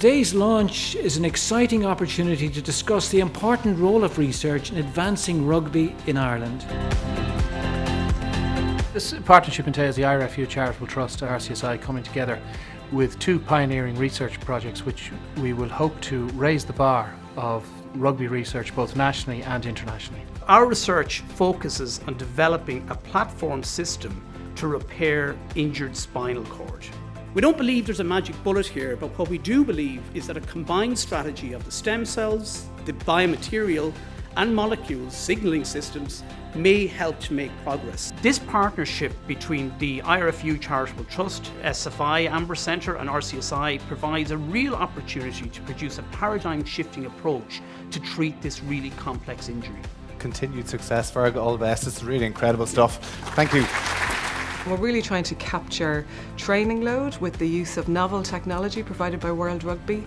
Today's launch is an exciting opportunity to discuss the important role of research in advancing rugby in Ireland. This partnership entails the IRFU Charitable Trust, RCSI, coming together with two pioneering research projects which we will hope to raise the bar of rugby research both nationally and internationally. Our research focuses on developing a platform system to repair injured spinal cord. We don't believe there's a magic bullet here, but what we do believe is that a combined strategy of the stem cells, the biomaterial and molecules signalling systems may help to make progress. This partnership between the IRFU Charitable Trust, SFI, AMBER Centre and RCSI provides a real opportunity to produce a paradigm-shifting approach to treat this really complex injury. Continued success, Ferg, all the best. It's really incredible stuff. Thank you. We're really trying to capture training load with the use of novel technology provided by World Rugby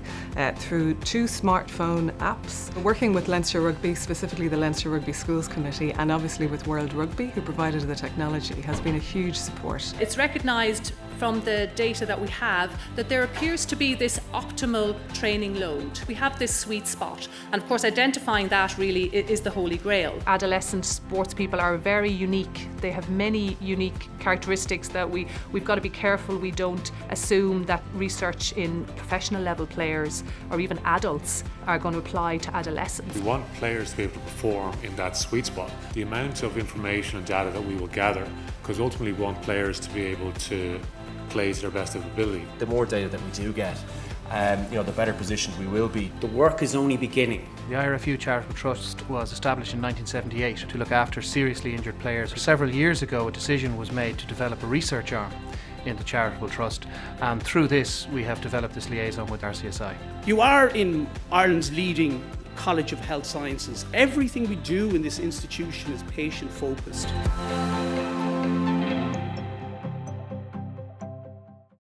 through two smartphone apps. We're working with Leinster Rugby, specifically the Leinster Rugby Schools Committee, and obviously with World Rugby, who provided the technology, has been a huge support. It's recognised from the data that we have that there appears to be this optimal training load. We have this sweet spot, and of course identifying that really is the holy grail. Adolescent sports people are very unique. They have many unique characteristics that we've got to be careful we don't assume that research in professional level players or even adults are going to apply to adolescents. We want players to be able to perform in that sweet spot. The amount of information and data that we will gather, because ultimately we want players to be able to play to their best of ability. The more data that we do get, the better positioned we will be. The work is only beginning. The IRFU Charitable Trust was established in 1978 to look after seriously injured players. Several years ago, a decision was made to develop a research arm in the Charitable Trust, and through this we have developed this liaison with RCSI. You are in Ireland's leading College of Health Sciences. Everything we do in this institution is patient focused.